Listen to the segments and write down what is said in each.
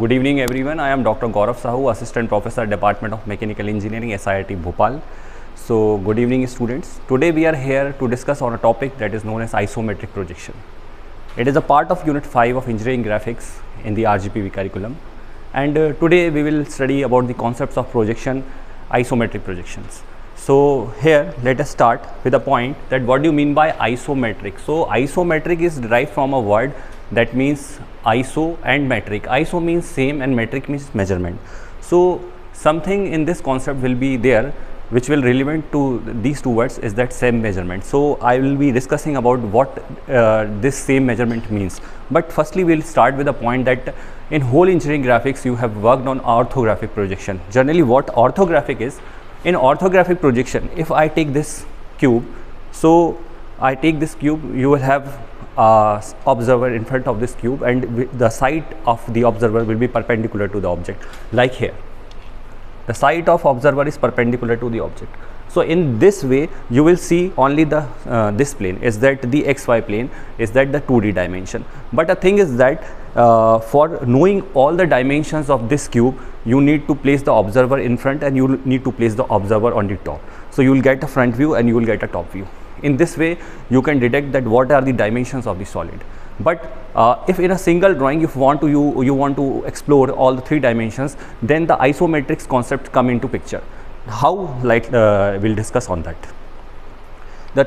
Good evening everyone. I am Dr. Gaurav Sahu, Assistant Professor, Department of Mechanical Engineering, SIIT Bhopal. So good evening students. Today we are here to discuss on a topic that is known as isometric projection. It is a part of Unit 5 of Engineering Graphics in the RGPV curriculum. And today we will study about the concepts of projection, isometric projections. So here let us start with a point that what do you mean by isometric? So isometric is derived from a word that means iso and metric. Iso means same and metric means measurement. So something in this concept will be there which will relevant to these two words is that same measurement. So I will be discussing about what this same measurement means. But firstly we will start with a point that in whole engineering graphics you have worked on orthographic projection. Generally what orthographic is, in orthographic projection if I take this cube, so I take this cube, you will have observer in front of this cube and the side of the observer will be perpendicular to the object, like here the side of observer is perpendicular to the object. So in this way you will see only the this plane is that the xy plane is that the 2D dimension. But the thing is that for knowing all the dimensions of this cube you need to place the observer in front and you need to place the observer on the top. So you will get a front view and you will get a top view. In this way you can detect that what are the dimensions of the solid. But if in a single drawing you want to explore all the 3 dimensions, then the isometrics concept come into picture. How, like we'll discuss on that.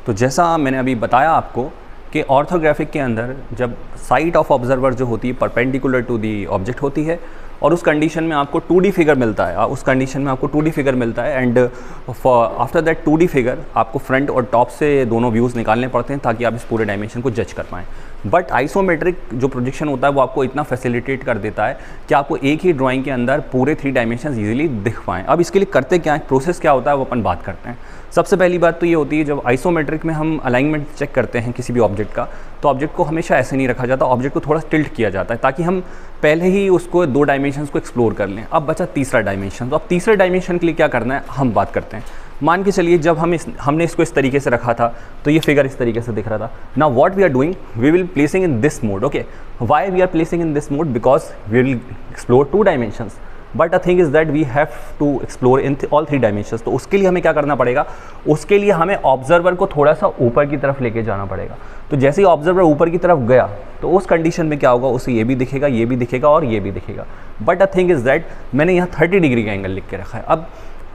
तो जैसा मैंने अभी बताया आपको कि orthographic के अंदर जब साइड ऑफ ऑब्जर्वर जो होती है परपेंडिकुलर टू दी ऑब्जेक्ट होती है और उस कंडीशन में आपको 2D फिगर मिलता है, उस कंडीशन में आपको 2D फिगर मिलता है and after that 2D figure आपको फ्रंट और टॉप से दोनों व्यूज़ निकालने पड़ते हैं ताकि आप इस पूरे डायमेंशन को जज कर पाएँ. बट आइसोमेट्रिक जो प्रोजेक्शन होता है वो आपको इतना फैसिलिटेट कर देता है कि आपको एक ही ड्राइंग के अंदर पूरे 3 डायमेंशंस इजीली दिख पाएँ. अब इसके लिए करते क्या है, प्रोसेस क्या होता है वो अपन बात करते हैं. सबसे पहली बात तो ये होती है जब आइसोमेट्रिक में हम अलाइनमेंट चेक करते हैं किसी भी ऑब्जेक्ट का, तो ऑब्जेक्ट को हमेशा ऐसे नहीं रखा जाता, ऑब्जेक्ट को थोड़ा टिल्ट किया जाता है ताकि हम पहले ही उसको 2 डायमेंशंस को एक्सप्लोर कर लें. अब बचा तीसरा डायमेंशन. तो अब तीसरे डायमेंशन के लिए क्या करना है हम बात करते हैं. मान के चलिए जब हमने इसको इस तरीके से रखा था तो ये फिगर इस तरीके से दिख रहा था. Now what we are doing, we will placing in this mode. Okay, why we are placing in this mode, because we will explore 2 dimensions. But a thing is that we have to explore in all 3 dimensions. तो उसके लिए हमें क्या करना पड़ेगा, उसके लिए हमें ऑब्जर्वर को थोड़ा सा ऊपर की तरफ लेके जाना पड़ेगा. तो जैसे ही ऑब्जर्वर ऊपर की तरफ गया तो उस कंडीशन में क्या होगा, उसे ये भी दिखेगा, ये भी दिखेगा और ये भी दिखेगा. But a thing is that मैंने यहाँ 30 डिग्री का एंगल लिख के रखा है. अब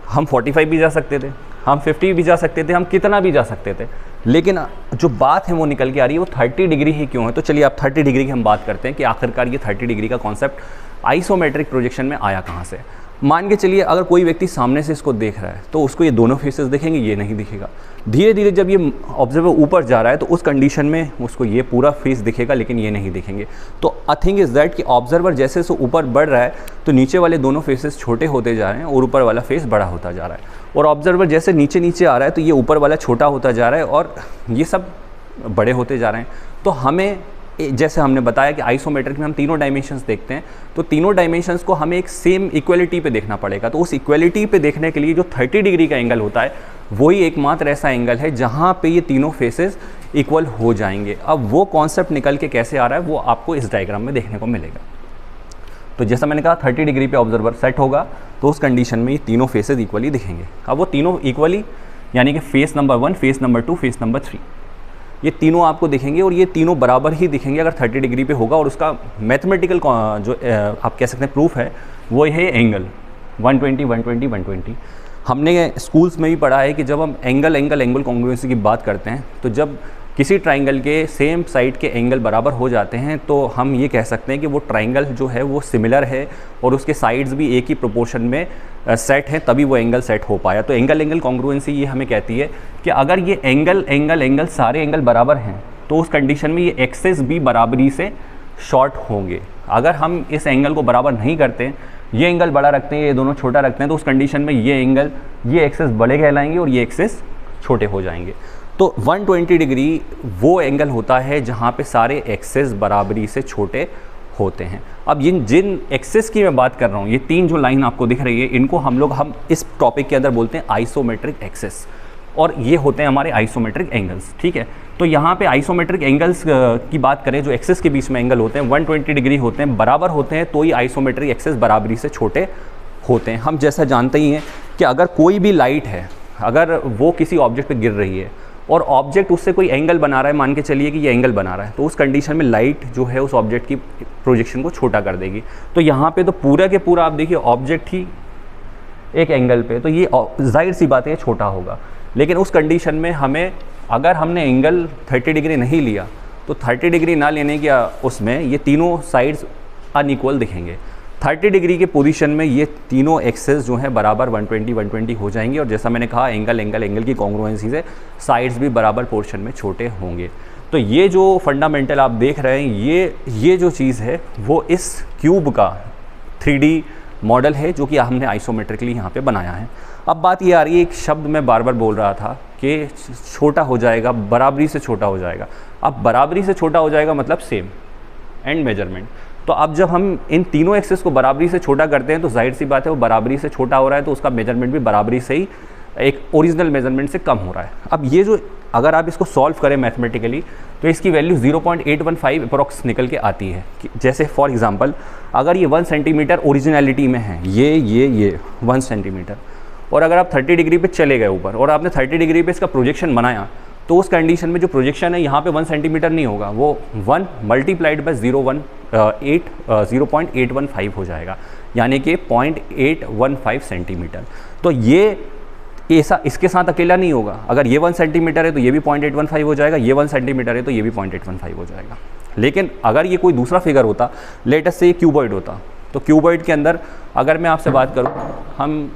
हम 45 भी जा सकते थे, हम 50 भी जा सकते थे, हम कितना भी जा सकते थे, लेकिन जो बात है वो निकल के आ रही है वो 30 डिग्री ही क्यों है. तो चलिए आप 30 डिग्री की हम बात करते हैं कि आखिरकार ये 30 डिग्री का कॉन्सेप्ट आइसोमेट्रिक प्रोजेक्शन में आया कहाँ से. मान के चलिए अगर कोई व्यक्ति सामने से इसको देख रहा है तो उसको ये दोनों फेसेस दिखेंगे, ये नहीं दिखेगा. धीरे धीरे जब ये ऑब्जर्वर ऊपर जा रहा है तो उस कंडीशन में उसको ये पूरा फेस दिखेगा लेकिन ये नहीं दिखेंगे. तो अ थिंग इज़ दैट कि ऑब्जर्वर जैसे से ऊपर बढ़ रहा है तो नीचे वाले दोनों फेसेस छोटे होते जा रहे हैं और ऊपर वाला फेस बड़ा होता जा रहा है. और ऑब्जर्वर जैसे नीचे नीचे आ रहा है तो ये ऊपर वाला छोटा होता जा रहा है और ये सब बड़े होते जा रहे हैं. तो हमें जैसे हमने बताया कि आइसोमेट्रिक में हम 3 डायमेंशंस देखते हैं, तो 3 डायमेंशंस को हमें एक सेम इक्वलिटी पे देखना पड़ेगा. तो उस इक्वलिटी पे देखने के लिए जो 30 डिग्री का एंगल होता है वही एकमात्र ऐसा एंगल है जहाँ पे ये तीनों फेसेस इक्वल हो जाएंगे. अब वो कॉन्सेप्ट निकल के कैसे आ रहा है वो आपको इस डायग्राम में देखने को मिलेगा. तो जैसा मैंने कहा 30 डिग्री पे ऑब्जर्वर सेट होगा तो उस कंडीशन में ये तीनों फेसेस इक्वली दिखेंगे. अब वो तीनों इक्वली यानी कि face number 1, face number 2, face number 3, ये तीनों आपको दिखेंगे और ये तीनों बराबर ही दिखेंगे अगर 30 डिग्री पे होगा. और उसका मैथमेटिकल जो आप कह सकते हैं प्रूफ है वो है एंगल 120, 120, 120. हमने स्कूल्स में भी पढ़ा है कि जब हम एंगल कॉन्ग्रुएंसी की बात करते हैं तो जब किसी ट्राइंगल के सेम साइड के एंगल बराबर हो जाते हैं तो हम ये कह सकते हैं कि वो ट्राइंगल जो है वो सिमिलर है और उसके साइड्स भी एक ही प्रोपोर्शन में सेट हैं, तभी वो एंगल सेट हो पाया. तो एंगल कॉन्ग्रुएंसी ये हमें कहती है कि अगर ये एंगल सारे एंगल बराबर हैं तो उस कंडीशन में ये एक्सेस भी बराबरी से शॉर्ट होंगे. अगर हम इस एंगल को बराबर नहीं करते, ये एंगल बड़ा रखते हैं, ये दोनों छोटा रखते हैं, तो उस कंडीशन में ये एक्सेस बड़े कहलाएंगे और ये एक्सेस छोटे हो जाएंगे. तो 120 डिग्री वो एंगल होता है जहाँ पे सारे एक्सेस बराबरी से छोटे होते हैं. अब जिन एक्सेस की मैं बात कर रहा हूँ, ये 3 जो लाइन आपको दिख रही है, इनको हम इस टॉपिक के अंदर बोलते हैं आइसोमेट्रिक एक्सेस और ये होते हैं हमारे आइसोमेट्रिक एंगल्स. ठीक है, तो यहाँ पे आइसोमेट्रिक एंगल्स की बात करें, जो एक्सेस के बीच में एंगल होते हैं 120 डिग्री होते हैं, बराबर होते हैं, तो ही आइसोमेट्रिक एक्सेस बराबरी से छोटे होते हैं। हम जैसा जानते ही हैं कि अगर कोई भी लाइट है, अगर वो किसी ऑब्जेक्ट पे गिर रही है और ऑब्जेक्ट उससे कोई एंगल बना रहा है, मान के चलिए कि ये एंगल बना रहा है, तो उस कंडीशन में लाइट जो है उस ऑब्जेक्ट की प्रोजेक्शन को छोटा कर देगी। तो यहाँ पे तो पूरा के पूरा आप देखिए ऑब्जेक्ट ही एक एंगल पे, तो ये जाहिर सी बात है छोटा होगा। लेकिन उस कंडीशन में हमें, अगर हमने एंगल 30 डिग्री नहीं लिया तो 30 डिग्री ना लेने के उसमें ये तीनों साइड्स अनइक्वल दिखेंगे। 30 डिग्री के पोजीशन में ये तीनों एक्सेस जो हैं बराबर 120 हो जाएंगे, और जैसा मैंने कहा एंगल की कॉन्ग्रुएंसी से साइड्स भी बराबर पोर्शन में छोटे होंगे। तो ये जो फंडामेंटल आप देख रहे हैं, ये जो चीज़ है वो इस क्यूब का 3D मॉडल है जो कि हमने आइसोमेट्रिकली यहाँ पे बनाया है। अब बात ये आ रही है, एक शब्द मैं बार बार बोल रहा था कि छोटा हो जाएगा, बराबरी से छोटा हो जाएगा। अब बराबरी से छोटा हो जाएगा मतलब सेम एंड मेजरमेंट। तो अब जब हम इन तीनों एक्सेस को बराबरी से छोटा करते हैं तो जाहिर सी बात है वो बराबरी से छोटा हो रहा है, तो उसका मेजरमेंट भी बराबरी से ही एक ओरिजिनल मेजरमेंट से कम हो रहा है। अब ये जो, अगर आप इसको सॉल्व करें मैथमेटिकली तो इसकी वैल्यू 0.815 अप्रॉक्स निकल के आती है। जैसे फॉर एग्जांपल अगर ये 1 सेंटीमीटर ओरिजिनलिटी में है, ये 1 सेंटीमीटर, और अगर आप 30 डिग्री पे चले गए ऊपर और आपने 30 डिग्री पे इसका प्रोजेक्शन बनाया, तो उस कंडीशन में जो प्रोजेक्शन है यहाँ पे 1 सेंटीमीटर नहीं होगा, वो 1 मल्टीप्लाइड बाय 0.815 हो जाएगा, यानी कि 0.815 सेंटीमीटर। तो ये ऐसा इसके साथ अकेला नहीं होगा, अगर ये 1 सेंटीमीटर है तो ये भी 0.815 हो जाएगा, ये 1 सेंटीमीटर है तो ये भी 0.815 हो जाएगा। लेकिन अगर ये कोई दूसरा फिगर होता, लेटेस्ट से ये क्यूबॉइड होता, तो क्यूबॉइड के अंदर अगर मैं आपसे बात करूँ, हम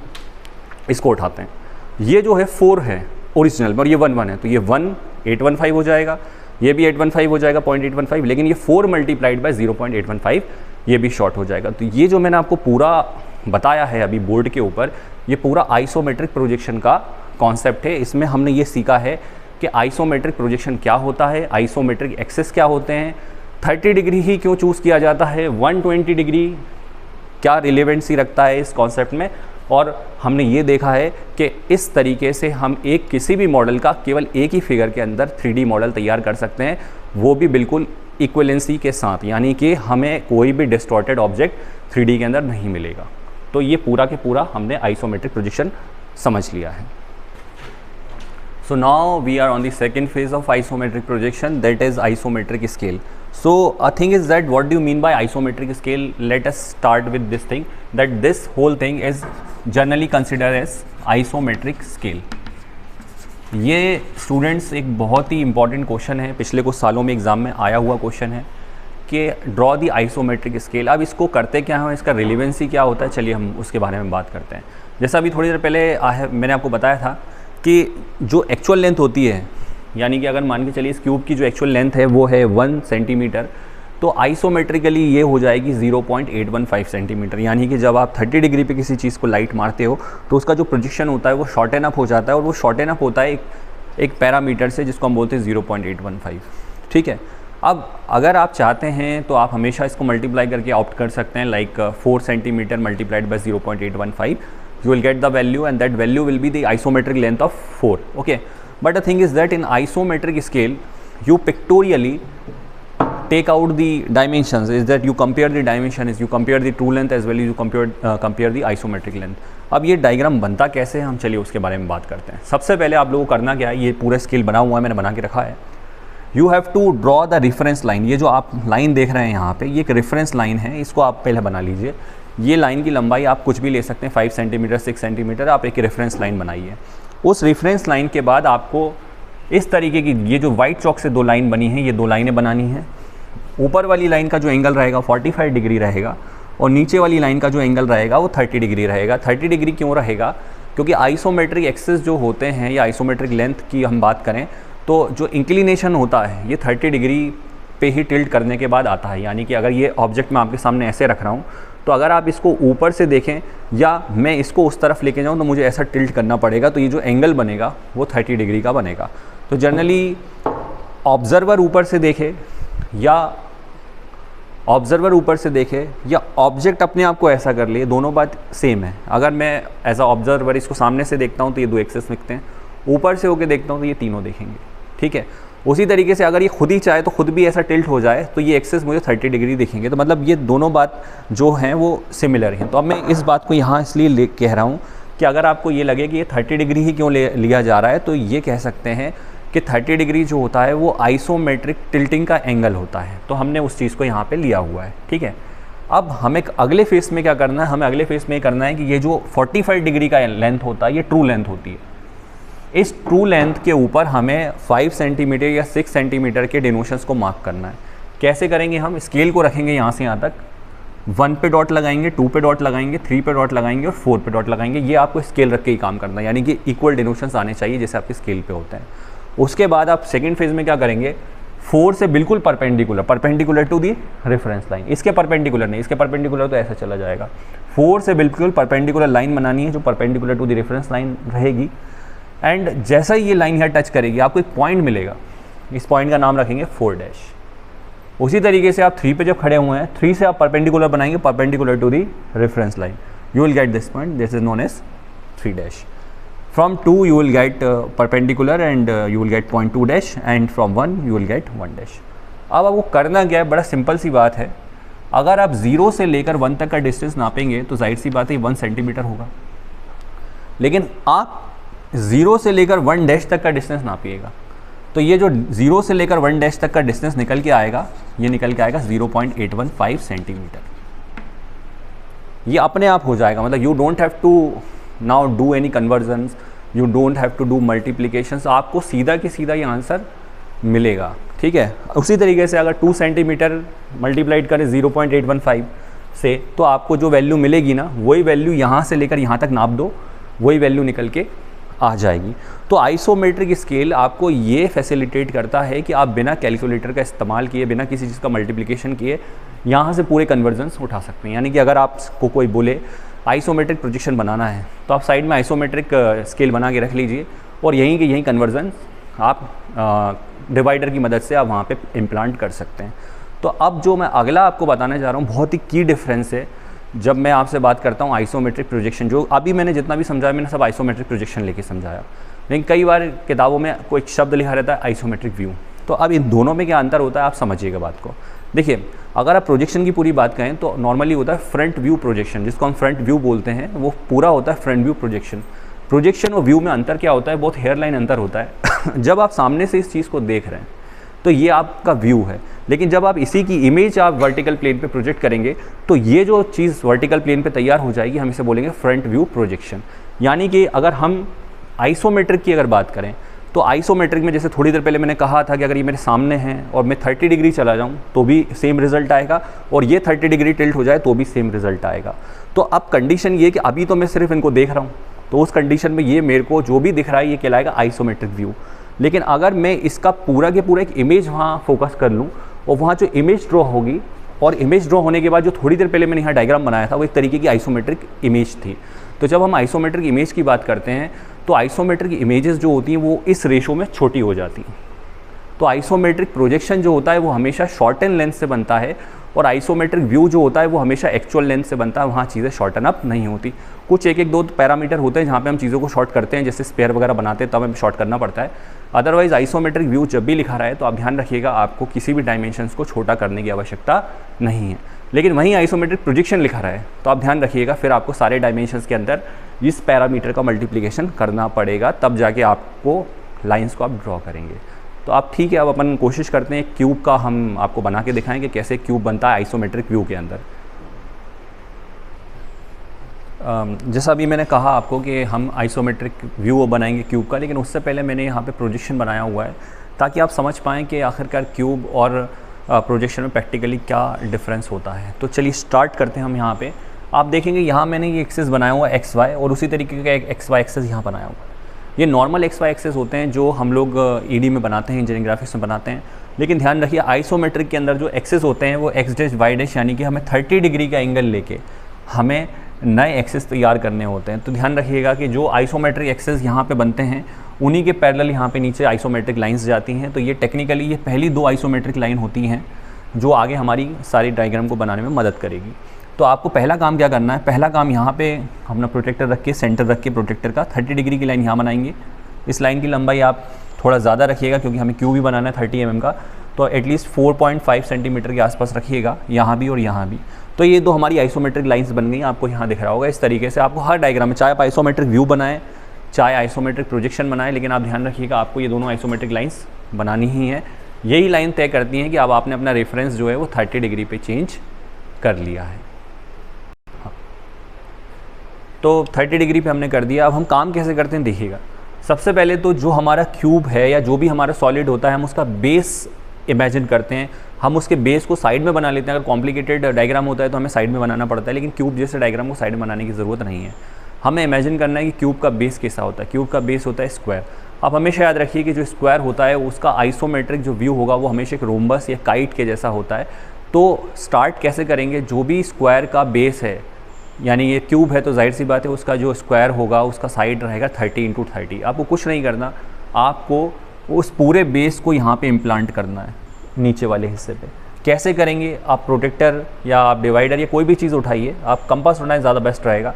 इसको उठाते हैं, ये जो है 4 है ओरिजिनल और ये 1 है, तो ये 1.815 हो जाएगा, ये भी 815 हो जाएगा 0.815, लेकिन ये 4 मल्टीप्लाइड बाय 0.815 ये भी शॉर्ट हो जाएगा। तो ये जो मैंने आपको पूरा बताया है अभी बोर्ड के ऊपर, ये पूरा आइसोमेट्रिक प्रोजेक्शन का कॉन्सेप्ट है। इसमें हमने ये सीखा है कि आइसोमेट्रिक प्रोजेक्शन क्या होता है, आइसोमेट्रिक एक्सेस क्या होते हैं, 30 डिग्री ही क्यों चूज़ किया जाता है, 120 डिग्री क्या रिलेवेंसी रखता है इस कॉन्सेप्ट में, और हमने ये देखा है कि इस तरीके से हम किसी भी मॉडल का केवल एक ही फिगर के अंदर 3D मॉडल तैयार कर सकते हैं, वो भी बिल्कुल इक्विवेलेंसी के साथ, यानी कि हमें कोई भी डिस्टॉर्टेड ऑब्जेक्ट 3D के अंदर नहीं मिलेगा। तो ये पूरा के पूरा हमने आइसोमेट्रिक प्रोजेक्शन समझ लिया है। So now we are on the second phase of isometric projection, that is isometric scale. So a thing is that what do you mean by isometric scale? Let us start with this thing, that this whole thing is generally considered as isometric scale. ये students एक बहुत ही important question है, पिछले कुछ सालों में exam में आया हुआ क्वेश्चन है कि ड्रॉ दी आइसोमेट्रिक स्केल। अब इसको करते क्या है, इसका रिलेवेंसी क्या होता है, चलिए हम उसके बारे में बात करते हैं। जैसा अभी थोड़ी देर पहले मैंने आपको बताया था कि जो एक्चुअल लेंथ होती है, यानी कि अगर मान के चलिए इस क्यूब की जो एक्चुअल लेंथ है वो है 1 सेंटीमीटर, तो आइसोमेट्रिकली ये हो जाएगी 0.815 सेंटीमीटर। यानी कि जब आप 30 डिग्री पे किसी चीज़ को लाइट मारते हो तो उसका जो प्रोजेक्शन होता है वो शॉर्टन अप हो जाता है, और वो शॉर्टन अप होता है एक पैरामीटर से जिसको हम बोलते हैं 0.815। ठीक है, अब अगर आप चाहते हैं तो आप हमेशा इसको मल्टीप्लाई करके ऑप्ट कर सकते हैं, like 4 centimetre multiplied by 0.815, you will get the value and that value will be the isometric length of 4. Okay, but the thing is that in isometric scale you pictorially take out the dimensions, is that you compare the dimensions, you compare the true length as well as you compare the isometric length. अब ये diagram बनता कैसे है, हम चलिए उसके बारे में बात करते हैं। सबसे पहले आप लोगों को करना क्या है, ये पूरा स्केल बना हुआ है, मैंने बना के रखा है। You have to draw the reference line. ये जो आप लाइन देख रहे हैं यहाँ पे, ये एक रेफरेंस लाइन है, इसको आप पहले बना लीजिए। ये लाइन की लंबाई आप कुछ भी ले सकते हैं, 5 सेंटीमीटर 6 सेंटीमीटर, आप एक रेफरेंस लाइन बनाइए। उस रेफरेंस लाइन के बाद आपको इस तरीके की, ये जो वाइट चॉक से 2 लाइन बनी है, ये 2 लाइनें बनानी हैं। ऊपर वाली लाइन का जो एंगल रहेगा 45 डिग्री रहेगा, और नीचे वाली लाइन का जो एंगल रहेगा वो 30 डिग्री रहेगा। 30 डिग्री क्यों रहेगा, क्योंकि आइसोमेट्रिक एक्सेस जो होते हैं या आइसोमेट्रिक लेंथ की हम बात करें तो जो इंक्लिनेशन होता है ये 30 डिग्री पे ही टिल्ट करने के बाद आता है। यानी कि अगर ये ऑब्जेक्ट मैं आपके सामने ऐसे रख रहा हूँ, तो अगर आप इसको ऊपर से देखें या मैं इसको उस तरफ लेके जाऊँ तो मुझे ऐसा टिल्ट करना पड़ेगा, तो ये जो एंगल बनेगा वो 30 डिग्री का बनेगा। तो जनरली ऑब्जर्वर ऊपर से देखे या ऑब्जेक्ट अपने आप को ऐसा कर ले, दोनों बात सेम है। अगर मैं एज अ ऑब्जर्वर इसको सामने से देखता हूँ तो ये 2 एक्सेस दिखते हैं, ऊपर से होके देखता हूँ तो ये तीनों देखेंगे। ठीक है, उसी तरीके से अगर ये खुद ही चाहे तो खुद भी ऐसा टिल्ट हो जाए तो ये एक्सेस मुझे 30 डिग्री दिखेंगे। तो मतलब ये दोनों बात जो हैं वो सिमिलर हैं। तो अब मैं इस बात को यहाँ इसलिए कह रहा हूँ कि अगर आपको ये लगे कि ये 30 डिग्री ही क्यों लिया जा रहा है, तो ये कह सकते हैं कि 30 डिग्री जो होता है वो आइसोमेट्रिक टिल्टिंग का एंगल होता है। तो हमने उस चीज़ को यहाँ पे लिया हुआ है, ठीक है। अब हमें अगले फेस में क्या करना है, हमें अगले फेस में करना है कि ये जो 45 डिग्री का लेंथ होता है ये ट्रू लेंथ होती है। इस ट्रू लेंथ के ऊपर हमें 5 सेंटीमीटर या 6 सेंटीमीटर के डिनोशंस को मार्क करना है। कैसे करेंगे, हम स्केल को रखेंगे यहाँ से यहाँ तक, 1 पे डॉट लगाएंगे, 2 पे डॉट लगाएंगे, 3 पे डॉट लगाएंगे और 4 पे डॉट लगाएंगे। ये आपको स्केल रख के ही काम करना है, यानी कि इक्वल डिनोशंस आने चाहिए जैसे आपके स्केल पे होते हैं। उसके बाद आप सेकेंड फेज में क्या करेंगे, 4 से बिल्कुल perpendicular to the reference line. इसके परपेंडिकुलर नहीं, इसके परपेंडिकुलर तो ऐसा चला जाएगा। 4 से बिल्कुल परपेंडिकुलर लाइन बनानी है जो perpendicular to the reference line रहेगी। एंड जैसा ही ये लाइन यहाँ टच करेगी आपको एक पॉइंट मिलेगा, इस पॉइंट का नाम रखेंगे 4'। उसी तरीके से आप 3 पे जब खड़े हुए हैं, 3 से आप परपेंडिकुलर बनाएंगे, perpendicular to the reference line, you will get this point, this is known as 3'। From 2 you will get perpendicular and you will get point 2' and from 1 you will get 1'। अब आपको करना क्या है, बड़ा सिंपल सी बात है। अगर आप 0 से लेकर 1 तक का डिस्टेंस नापेंगे तो जाहिर सी बात है 1 सेंटीमीटर होगा, लेकिन आप 0 से लेकर 1' तक का डिस्टेंस नापिएगा तो ये जो 0 से लेकर 1' तक का डिस्टेंस निकल के आएगा, ये निकल के आएगा 0.815 सेंटीमीटर। ये अपने आप हो जाएगा, मतलब you don't have to now do any conversions, you don't have to do multiplications, आपको सीधा कि सीधा ये आंसर मिलेगा, ठीक है। उसी तरीके से अगर 2 सेंटीमीटर मल्टीप्लाइड करें 0.815 से तो आपको जो वैल्यू मिलेगी ना, वही वैल्यू यहाँ से लेकर यहाँ तक नाप दो, वही वैल्यू निकल के आ जाएगी। तो आइसोमेट्रिक स्केल आपको ये फैसिलिटेट करता है कि आप बिना कैलकुलेटर का इस्तेमाल किए, बिना किसी चीज़ का मल्टीप्लिकेशन किए यहाँ से पूरे कन्वर्जन्स उठा सकते हैं। यानी कि अगर आपको कोई बोले आइसोमेट्रिक प्रोजेक्शन बनाना है तो आप साइड में आइसोमेट्रिक स्केल बना के रख लीजिए और यहीं के यहीं कन्वर्जन आप डिवाइडर की मदद से आप वहाँ पे इम्प्लांट कर सकते हैं। तो अब जो मैं अगला आपको बताने जा रहा हूँ बहुत ही की डिफरेंस है जब मैं आपसे बात करता हूँ आइसोमेट्रिक प्रोजेक्शन। जो अभी मैंने जितना भी समझाया मैंने सब आइसोमेट्रिक प्रोजेक्शन लेके समझाया, लेकिन कई बार किताबों में कोई शब्द लिखा रहता है आइसोमेट्रिक व्यू। तो अब इन दोनों में क्या अंतर होता है आप समझिएगा बात को। देखिए, अगर आप प्रोजेक्शन की पूरी बात करें तो नॉर्मली होता है फ्रंट व्यू प्रोजेक्शन, जिसको हम फ्रंट व्यू बोलते हैं, वो पूरा होता है फ्रंट व्यू प्रोजेक्शन। प्रोजेक्शन और व्यू में अंतर क्या होता है, बहुत हेयर लाइन अंतर होता है। जब आप सामने से इस चीज़ को देख रहे हैं तो ये आपका व्यू है, लेकिन जब आप इसी की इमेज आप वर्टिकल प्लेन पे प्रोजेक्ट करेंगे तो ये जो चीज़ वर्टिकल प्लेन पे तैयार हो जाएगी, हम इसे बोलेंगे फ्रंट व्यू प्रोजेक्शन। यानी कि अगर हम आइसोमेट्रिक की अगर बात करें तो आइसोमेट्रिक में जैसे थोड़ी देर पहले मैंने कहा था कि अगर ये मेरे सामने हैं और मैं 30 डिग्री चला जाऊँ तो भी सेम रिजल्ट आएगा, और ये 30 डिग्री टिल्ट हो जाए तो भी सेम रिजल्ट आएगा। तो अब कंडीशन ये कि अभी तो मैं सिर्फ इनको देख रहा हूँ, तो उस कंडीशन में ये मेरे को जो भी दिख रहा है ये कहलाएगा आइसोमेट्रिक व्यू। लेकिन अगर मैं इसका पूरा के पूरा एक इमेज वहाँ फोकस कर लूँ और वहाँ जो इमेज ड्रॉ होगी, और इमेज ड्रॉ होने के बाद जो थोड़ी देर पहले मैंने यहाँ डायग्राम बनाया था वो एक तरीके की आइसोमेट्रिक इमेज थी। तो जब हम आइसोमेट्रिक इमेज की बात करते हैं तो आइसोमेट्रिक इमेजेस जो होती हैं वो इस रेशो में छोटी हो जाती हैं। तो आइसोमेट्रिक प्रोजेक्शन जो होता है वो हमेशा शॉर्टन लेंथ से बनता है, और आइसोमेट्रिक व्यू जो होता है वो हमेशा एक्चुअल लेंथ से बनता है, वहाँ चीज़ें शॉर्टन अप नहीं होती। कुछ एक दो पैरामीटर होते हैं जहाँ पे हम चीज़ों को शॉर्ट करते हैं, जैसे स्पेयर वगैरह बनाते हैं तब हमें शॉर्ट करना पड़ता है। अदरवाइज़ आइसोमेट्रिक व्यू जब भी लिखा रहा है तो आप ध्यान रखिएगा आपको किसी भी डायमेंशंस को छोटा करने की आवश्यकता नहीं है। लेकिन वहीं आइसोमेट्रिक प्रोजेक्शन लिखा रहा है तो आप ध्यान रखिएगा फिर आपको सारे डायमेंशंस के अंदर इस पैरामीटर का मल्टीप्लिकेशन करना पड़ेगा, तब जाके आपको लाइंस को आप ड्रॉ करेंगे। तो आप ठीक है, अब अपन कोशिश करते हैं क्यूब का हम आपको बना के दिखाएं कि कैसे क्यूब बनता है आइसोमेट्रिक व्यू के अंदर। जैसा अभी मैंने कहा आपको कि हम आइसोमेट्रिक व्यू बनाएंगे क्यूब का, लेकिन उससे पहले मैंने यहाँ पे प्रोजेक्शन बनाया हुआ है ताकि आप समझ पाएँ कि आखिरकार क्यूब और प्रोजेक्शन में प्रैक्टिकली क्या डिफरेंस होता है। तो चलिए स्टार्ट करते हैं हम। यहाँ पे आप देखेंगे यहाँ मैंने ये एक्सेस बनाया हुआ है XY, और उसी तरीके का एक XY एक्सेस यहाँ बनाया हुआ है। ये नॉर्मल XY एक्सेस होते हैं जो हम लोग ED में बनाते हैं, इंजीनियरिंग ग्राफिक्स में बनाते हैं। लेकिन ध्यान रखिए आइसोमेट्रिक के अंदर जो एक्सेस होते हैं वो X', यानी कि हमें 30 डिग्री का एंगल लेके हमें नए एक्सेस तैयार करने होते हैं। तो ध्यान रखिएगा कि जो आइसोमेट्रिक एक्सेस यहाँ पे बनते हैं उन्हीं के पैरेलल यहाँ पे नीचे आइसोमेट्रिक लाइंस जाती हैं। तो ये टेक्निकली ये पहली 2 आइसोमेट्रिक लाइन होती हैं जो आगे हमारी सारी डायग्राम को बनाने में मदद करेगी। तो आपको पहला काम क्या करना है, पहला काम यहाँ पे अपना प्रोटेक्टर रख के, सेंटर रख के प्रोटेक्टर का 30 डिग्री की लाइन यहाँ बनाएंगे। इस लाइन की लंबाई आप थोड़ा ज़्यादा रखिएगा क्योंकि हमें क्यूब भी बनाना है 30 mm का, तो एटलीस्ट 4.5 सेंटीमीटर के आसपास रखिएगा, यहाँ भी और यहाँ भी। तो ये दो हमारी आइसोमेट्रिक लाइंस बन गई, आपको यहाँ दिख रहा होगा। इस तरीके से आपको हर डायग्राम में, चाहे आप आइसोमेट्रिक व्यू बनाएं चाहे आइसोमेट्रिक प्रोजेक्शन बनाएं, लेकिन आप ध्यान रखिएगा आपको ये दोनों आइसोमेट्रिक लाइंस बनानी ही है। यही लाइन तय करती हैं कि अब आपने अपना रेफरेंस जो है वो 30 डिग्री पे चेंज कर लिया है। हाँ, तो 30 डिग्री पे हमने कर दिया। अब हम काम कैसे करते हैं देखिएगा। सबसे पहले तो जो हमारा क्यूब है या जो भी हमारा सॉलिड होता है, हम उसका बेस इमेजिन करते हैं। हम उसके बेस को साइड में बना लेते हैं। अगर कॉम्प्लिकेटेड डायग्राम होता है तो हमें साइड में बनाना पड़ता है, लेकिन क्यूब जैसे डायग्राम को साइड में बनाने की ज़रूरत नहीं है। हमें इमेजिन करना है कि क्यूब का बेस कैसा होता है। क्यूब का बेस होता है स्क्वायर। अब हमेशा याद रखिए कि जो स्क्वायर होता है उसका आइसोमेट्रिक जो व्यू होगा वो हमेशा एक रोम्बस या काइट के जैसा होता है। तो स्टार्ट कैसे करेंगे, जो भी स्क्वायर का बेस है, यानी ये क्यूब है तो जाहिर सी बात है उसका जो स्क्वायर होगा उसका साइड रहेगा 30 × 30। आपको कुछ नहीं करना, आपको उस पूरे बेस को यहाँ पे इम्प्लांट करना है नीचे वाले हिस्से पे। कैसे करेंगे, आप प्रोटेक्टर या आप डिवाइडर या कोई भी चीज़ उठाइए, आप कंपास उठाएं ज़्यादा बेस्ट रहेगा।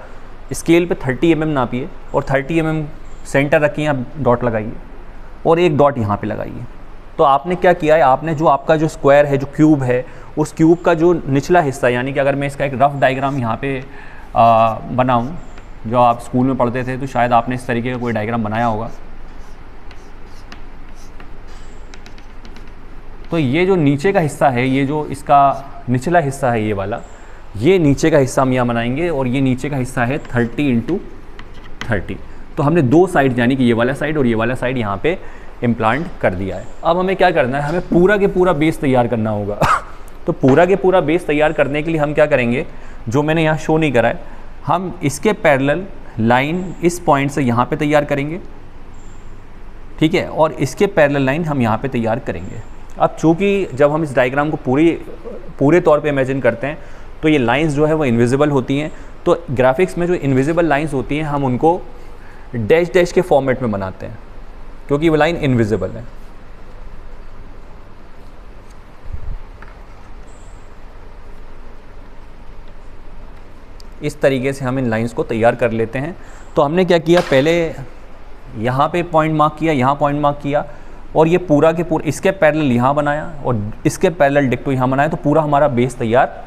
स्केल पे 30 mm नापिए और 30 mm सेंटर रखिए, आप डॉट लगाइए और एक डॉट यहाँ पे लगाइए। तो आपने क्या किया है, आपने जो आपका जो स्क्वायर है, जो क्यूब है, उस क्यूब का जो निचला हिस्सा, यानी कि अगर मैं इसका एक रफ डायग्राम यहाँ पे बनाऊँ, जो आप स्कूल में पढ़ते थे तो शायद आपने इस तरीके का कोई डायग्राम बनाया होगा। तो ये जो नीचे का हिस्सा है, ये जो इसका निचला हिस्सा है, ये वाला, ये नीचे का हिस्सा हम यहाँ बनाएंगे और ये नीचे का हिस्सा है 30 × 30। तो हमने दो साइड, यानी कि ये वाला साइड और ये वाला साइड यहाँ पे इम्प्लांट कर दिया है। अब हमें क्या करना है, हमें पूरा के पूरा बेस तैयार करना होगा। तो पूरा के पूरा बेस तैयार करने के लिए हम क्या करेंगे, जो मैंने यहाँ शो नहीं करा है, हम इसके पैरेलल लाइन इस पॉइंट से यहाँ पे तैयार करेंगे, ठीक है, और इसके पैरेलल लाइन हम यहाँ पे तैयार करेंगे। अब चूँकि जब हम इस डायग्राम को पूरे तौर पे इमेजिन करते हैं तो ये लाइंस जो है वो इनविजिबल होती हैं। तो ग्राफिक्स में जो इनविजिबल लाइंस होती हैं हम उनको डैश डैश के फॉर्मेट में बनाते हैं क्योंकि वो लाइन इनविजिबल है। इस तरीके से हम इन लाइंस को तैयार कर लेते हैं। तो हमने क्या किया, पहले यहाँ पे पॉइंट मार्क किया, यहाँ पॉइंट मार्क किया और ये पूरा के पूरा इसके पैरेलल यहाँ बनाया और इसके पैरेलल डिक्टो यहाँ बनाया। तो पूरा हमारा बेस तैयार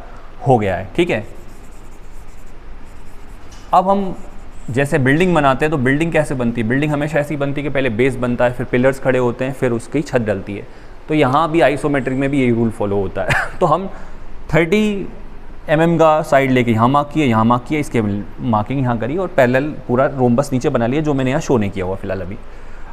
हो गया है, ठीक है। अब हम जैसे बिल्डिंग बनाते हैं तो बिल्डिंग कैसे बनती है, बिल्डिंग हमेशा ऐसी बनती है कि पहले बेस बनता है, फिर पिलर्स खड़े होते हैं, फिर उसकी छत डलती है। तो यहाँ भी आइसोमेट्रिक में भी यही रूल फॉलो होता है। तो हम 30 mm का साइड लेके यहाँ मार्क किए, यहाँ मार्क किया, इसके मार्किंग यहाँ करी और पैरेलल पूरा रोम्बस नीचे बना लिया, जो मैंने यहाँ शो नहीं किया हुआ फिलहाल अभी।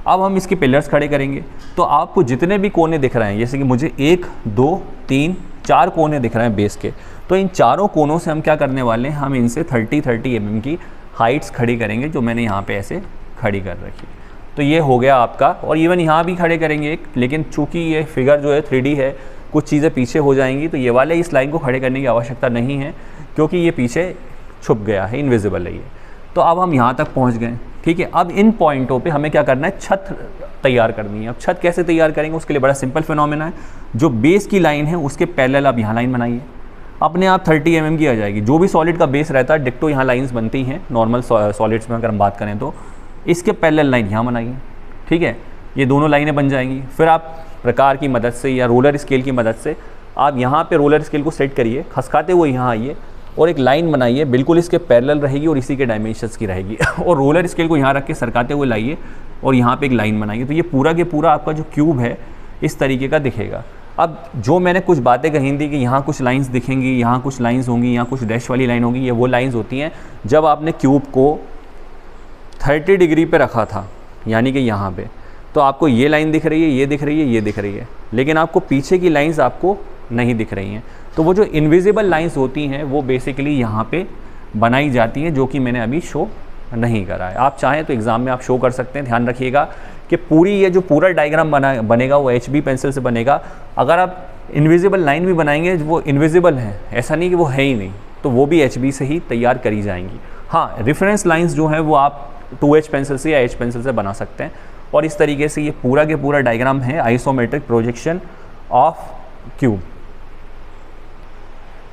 अब हम इसके पिलर्स खड़े करेंगे। तो आपको जितने भी कोने दिख रहे हैं, जैसे कि मुझे 1 2 3 4 कोने दिख रहे हैं बेस के, तो इन चारों कोनों से हम क्या करने वाले हैं, हम इनसे 30 mm की हाइट्स खड़ी करेंगे, जो मैंने यहाँ पे ऐसे खड़ी कर रखी। तो ये हो गया आपका, और इवन यहाँ भी खड़े करेंगे एक, लेकिन चूंकि ये फिगर जो है 3D है, कुछ चीज़ें पीछे हो जाएंगी, तो ये वाले इस लाइन को खड़े करने की आवश्यकता नहीं है क्योंकि ये पीछे छुप गया है, इनविजिबल है ये। तो अब हम यहाँ तक पहुँच गए, ठीक है। अब इन पॉइंटों पे हमें क्या करना है, छत तैयार करनी है। अब छत कैसे तैयार करेंगे, उसके लिए बड़ा सिंपल फिनोमेना है। जो बेस की लाइन है उसके पैरेलल आप यहाँ लाइन बनाइए, अपने आप 30 mm की आ जाएगी। जो भी सॉलिड का बेस रहता है डिक्टो यहाँ लाइंस बनती हैं नॉर्मल सॉलिड्स में अगर हम बात करें तो। इसके पैरेलल लाइन यहाँ बनाइए, ठीक है, ये दोनों लाइनें बन जाएंगी। फिर आप प्रकार की मदद से या रोलर स्केल की मदद से आप यहाँ पे रोलर स्केल को सेट करिए, खसकाते हुए यहाँ आइए और एक लाइन बनाइए, बिल्कुल इसके पैरेलल रहेगी और इसी के डायमेंशंस की रहेगी। और रोलर स्केल को यहाँ रख के सरकाते हुए लाइए और यहाँ पे एक लाइन बनाइए। तो ये पूरा के पूरा आपका जो क्यूब है इस तरीके का दिखेगा। अब जो मैंने कुछ बातें कही थी कि यहाँ कुछ लाइंस दिखेंगी, यहाँ कुछ लाइंस होंगी, यहाँ कुछ डैश वाली लाइन होगी, ये वो लाइंस होती हैं जब आपने क्यूब को 30 डिग्री पे रखा था, यानी कि यहाँ पे, तो आपको ये लाइन दिख रही है, ये दिख रही है, ये दिख रही है, लेकिन आपको पीछे की लाइंस आपको नहीं दिख रही हैं। तो वो जो इनविजिबल लाइंस होती हैं वो बेसिकली यहाँ पे बनाई जाती हैं, जो कि मैंने अभी शो नहीं करा है। आप चाहें तो एग्ज़ाम में आप शो कर सकते हैं। ध्यान रखिएगा कि पूरी ये जो पूरा डायग्राम बनेगा वो HB पेंसिल से बनेगा। अगर आप इनविजिबल लाइन भी बनाएंगे वो इनविजिबल है, ऐसा नहीं कि वो है ही नहीं, तो वो भी HB से ही तैयार करी जाएंगी। हाँ, रेफरेंस लाइंस जो है वो आप 2H पेंसिल से या H पेंसिल से बना सकते हैं। और इस तरीके से ये पूरा के पूरा डायग्राम है आइसोमेट्रिक प्रोजेक्शन ऑफ क्यूब।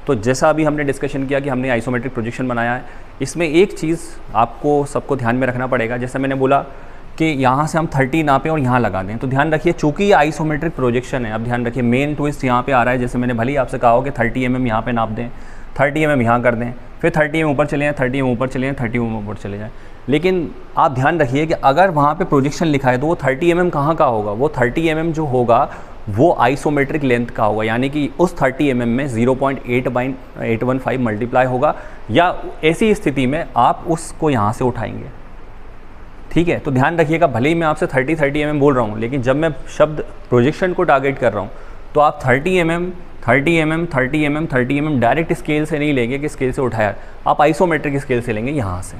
तो जैसा अभी हमने डिस्कशन किया कि हमने आइसोमेट्रिक प्रोजेक्शन बनाया है, इसमें एक चीज़ आपको सबको ध्यान में रखना पड़ेगा। जैसे मैंने बोला कि यहाँ से हम 30 नापें और यहाँ लगा दें। तो ध्यान रखिए, चूँकि ये आइसोमेट्रिक प्रोजेक्शन है, अब ध्यान रखिए मेन ट्विस्ट यहाँ पे आ रहा है। जैसे मैंने भले ही आपसे कहा हो कि 30 mm यहाँ पे नाप दें, 30 mm यहाँ कर दें, फिर 30 mm ऊपर चले जाएँ, 30 mm ऊपर चले जाएँ, 30 mm ऊपर चले जाएँ। लेकिन आप ध्यान रखिए कि अगर वहाँ पे प्रोजेक्शन लिखा है तो वो 30 mm कहाँ का होगा? वो 30 mm जो होगा वो आइसोमेट्रिक लेंथ का होगा, यानी कि उस 30 mm में 0.815 मल्टीप्लाई होगा, या ऐसी स्थिति में आप उसको यहाँ से उठाएंगे। ठीक है, तो ध्यान रखिएगा, भले ही मैं आपसे 30 mm बोल रहा हूँ, लेकिन जब मैं शब्द प्रोजेक्शन को टारगेट कर रहा हूँ तो आप 30 mm डायरेक्ट स्केल से नहीं लेंगे कि स्केल से उठाया, आप आइसोमेट्रिक स्केल से लेंगे यहाँ से।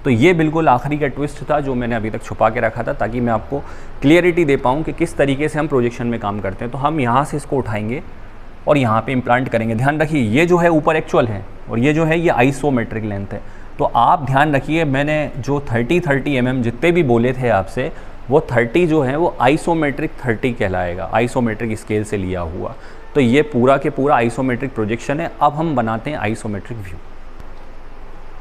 तो ये बिल्कुल आखिरी का ट्विस्ट था जो मैंने अभी तक छुपा के रखा था, ताकि मैं आपको क्लियरिटी दे पाऊँ कि किस तरीके से हम प्रोजेक्शन में काम करते हैं। तो हम यहाँ से इसको उठाएंगे और यहाँ पे इम्प्लांट करेंगे। ध्यान रखिए, ये जो है ऊपर एक्चुअल है और ये जो है ये आइसोमेट्रिक लेंथ है। तो आप ध्यान रखिए, मैंने जो 30 mm जितने भी बोले थे आपसे, वो 30 जो है वो आइसोमेट्रिक 30 कहलाएगा, आइसोमेट्रिक स्केल से लिया हुआ। तो ये पूरा के पूरा आइसोमेट्रिक प्रोजेक्शन है। अब हम बनाते हैं आइसोमेट्रिक व्यू।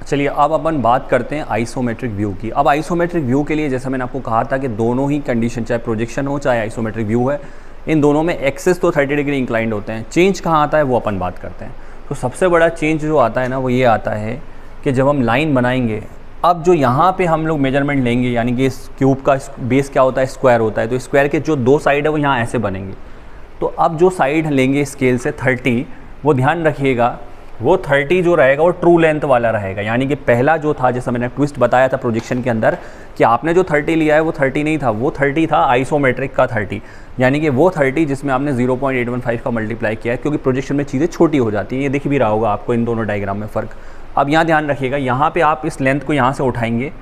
चलिए अब अपन बात करते हैं आइसोमेट्रिक व्यू की। अब आइसोमेट्रिक व्यू के लिए जैसा मैंने आपको कहा था कि दोनों ही कंडीशन, चाहे प्रोजेक्शन हो चाहे आइसोमेट्रिक व्यू है, इन दोनों में एक्सेस तो 30 डिग्री इंक्लाइंड होते हैं। चेंज कहाँ आता है वो अपन बात करते हैं। तो सबसे बड़ा चेंज जो आता है ना वो ये आता है कि जब हम लाइन बनाएंगे, अब जो यहाँ पे हम लोग मेजरमेंट लेंगे, यानी कि इस क्यूब का बेस क्या होता है? स्क्वायर होता है। तो स्क्वायर के जो दो साइड है वो यहाँ ऐसे बनेंगे। तो अब जो साइड लेंगे स्केल से 30, वो ध्यान रखिएगा वो 30 जो रहेगा वो ट्रू लेंथ वाला रहेगा। यानी कि पहला जो था, जैसा मैंने ट्विस्ट बताया था प्रोजेक्शन के अंदर, कि आपने जो 30 लिया है वो 30 नहीं था, वो 30 था आइसोमेट्रिक का 30, यानी कि वो 30 जिसमें आपने 0.815 का मल्टीप्लाई किया है, क्योंकि प्रोजेक्शन में चीज़ें छोटी हो जाती हैं। ये दिख भी रहा होगा आपको इन दोनों डायग्राम में फ़र्क। अब यहाँ ध्यान रखिएगा, यहाँ पे आप इस लेंथ को यहाँ से उठाएंगे,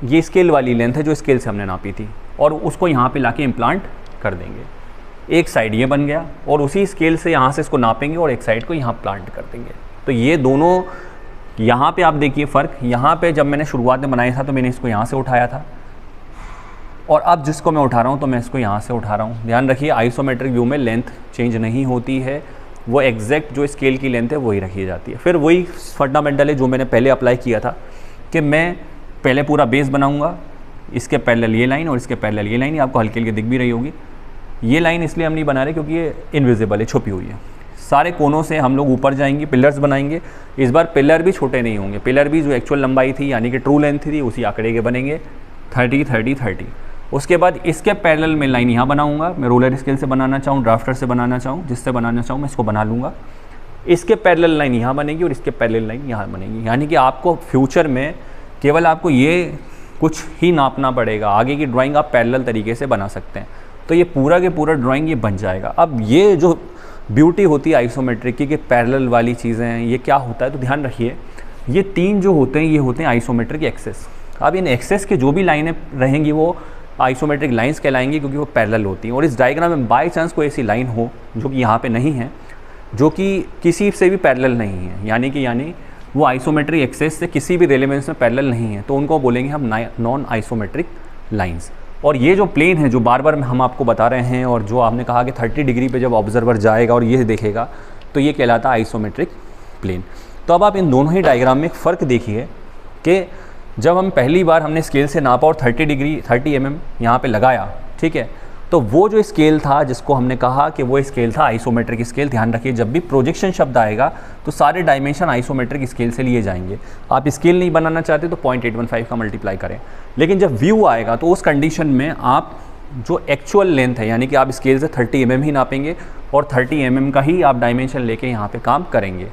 ये स्केल वाली लेंथ है जो स्केल से हमने नापी थी, और उसको यहाँ पे लाके इम्प्लांट कर देंगे। एक साइड ये बन गया और उसी स्केल से यहाँ से इसको नापेंगे और एक साइड को यहाँ प्लांट कर देंगे। तो ये दोनों, यहाँ पे आप देखिए फ़र्क, यहाँ पे जब मैंने शुरुआत में बनाया था तो मैंने इसको यहाँ से उठाया था, और अब जिसको मैं उठा रहा हूँ तो मैं इसको यहाँ से उठा रहा हूँ। ध्यान रखिए, आइसोमेट्रिक व्यू में लेंथ चेंज नहीं होती है, वो एग्जैक्ट जो स्केल की लेंथ है वही रखी जाती है। फिर वही फंडामेंटल है जो मैंने पहले अप्लाई किया था कि मैं पहले पूरा बेस बनाऊँगा, इसके पैरेलल ये लाइन और इसके पैरेलल ये लाइन, आपको हल्की हल्की दिख भी रही होगी। ये लाइन इसलिए हम नहीं बना रहे क्योंकि ये इनविजिबल है, छुपी हुई है। सारे कोनों से हम लोग ऊपर जाएंगे, पिलर्स बनाएंगे। इस बार पिलर भी छोटे नहीं होंगे, पिलर भी जो एक्चुअल लंबाई थी यानी कि ट्रू लेंथ थी उसी आंकड़े के बनेंगे, 30 30 30। उसके बाद इसके पैरेलल में लाइन यहाँ बनाऊंगा, मैं रोलर स्केल से बनाना चाहूँ, ड्राफ्टर से बनाना चाहूँ, जिससे बनाना चाहूँ मैं इसको बना लूँगा। इसके पैरेलल लाइन यहाँ बनेगी और इसके पैरेलल लाइन यहाँ बनेगी। यानी कि आपको फ्यूचर में केवल आपको ये कुछ ही नापना पड़ेगा, आगे की ड्राइंग आप पैरेलल तरीके से बना सकते हैं। तो ये पूरा के पूरा ड्राइंग ये बन जाएगा। अब ये जो ब्यूटी होती है आइसोमेट्रिक की कि पैरेलल वाली चीज़ें हैं, ये क्या होता है? तो ध्यान रखिए, ये तीन जो होते हैं ये होते हैं आइसोमेट्रिक एक्सेस। अब इन एक्सेस के जो भी लाइनें रहेंगी वो आइसोमेट्रिक लाइंस कहलाएंगी क्योंकि वो पैरेलल होती हैं। और इस डायग्राम में बाय चांस कोई ऐसी लाइन हो जो कि यहाँ पे नहीं है, जो कि किसी से भी पैरेलल नहीं है, यानी वो आइसोमेट्रिक एक्सेस से किसी भी रेलेवेंस में पैरेलल नहीं है, तो उनको बोलेंगे हम नॉन आइसोमेट्रिक लाइंस। और ये जो प्लेन है जो बार बार हम आपको बता रहे हैं और जो आपने कहा कि 30 डिग्री पे जब ऑब्जर्वर जाएगा और ये देखेगा तो ये कहलाता है आइसोमेट्रिक प्लेन। तो अब आप इन दोनों ही डायग्राम में एक फ़र्क देखिए कि जब हम पहली बार हमने स्केल से नापा और 30 mm यहाँ पे लगाया, ठीक है, तो वो जो स्केल था जिसको हमने कहा कि वो स्केल था आइसोमेट्रिक स्केल। ध्यान रखिए, जब भी प्रोजेक्शन शब्द आएगा तो सारे डायमेंशन आइसोमेट्रिक स्केल से लिए जाएंगे। आप स्केल नहीं बनाना चाहते तो 0.815 का मल्टीप्लाई करें। लेकिन जब व्यू आएगा तो उस कंडीशन में आप जो एक्चुअल लेंथ है, यानी कि आप स्केल से 30 mm ही नापेंगे और 30 mm का ही आप डायमेंशन लेके यहाँ पे काम करेंगे।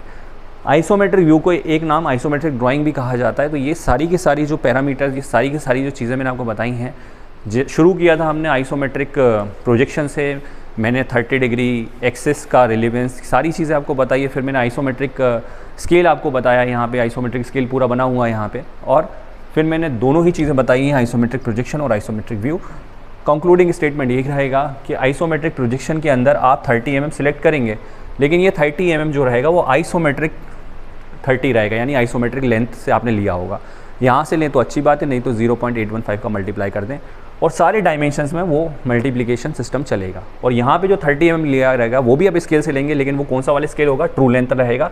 आइसोमेट्रिक व्यू को एक नाम आइसोमेट्रिक ड्राइंग भी कहा जाता है। तो ये सारी की सारी जो पैरामीटर्स, ये सारी की सारी जो चीज़ें मैंने आपको बताई हैं, शुरू किया था हमने आइसोमेट्रिक प्रोजेक्शन से, मैंने 30 डिग्री एक्सिस का रिलेवेंस सारी चीज़ें आपको बताई है। फिर मैंने आइसोमेट्रिक स्केल आपको बताया, यहाँ पे आइसोमेट्रिक स्केल पूरा बना हुआ है यहाँ पे, और फिर मैंने दोनों ही चीज़ें बताई हैं, आइसोमेट्रिक प्रोजेक्शन और आइसोमेट्रिक व्यू। कंक्लूडिंग स्टेटमेंट यही रहेगा कि आइसोमेट्रिक प्रोजेक्शन के अंदर आप 30 mm सिलेक्ट करेंगे, लेकिन ये 30 mm जो रहेगा वो आइसोमेट्रिक 30 रहेगा, यानी आइसोमेट्रिक लेंथ से आपने लिया होगा। यहाँ से लें तो अच्छी बात है, नहीं तो 0.815 का मल्टीप्लाई कर दें और सारे डायमेंशंस में वो मल्टीप्लिकेशन सिस्टम चलेगा। और यहाँ पे जो 30 mm लिया रहेगा वो भी आप स्केल से लेंगे, लेकिन वो कौन सा वाला स्केल होगा? ट्रू लेंथ रहेगा।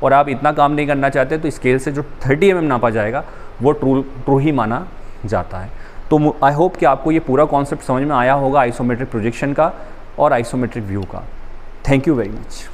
और आप इतना काम नहीं करना चाहते तो स्केल से जो 30 mm नापा जाएगा वो ट्रू ही माना जाता है। तो आई होप कि आपको ये पूरा कॉन्सेप्ट समझ में आया होगा आइसोमेट्रिक प्रोजेक्शन का और आइसोमेट्रिक व्यू का। Thank you very much.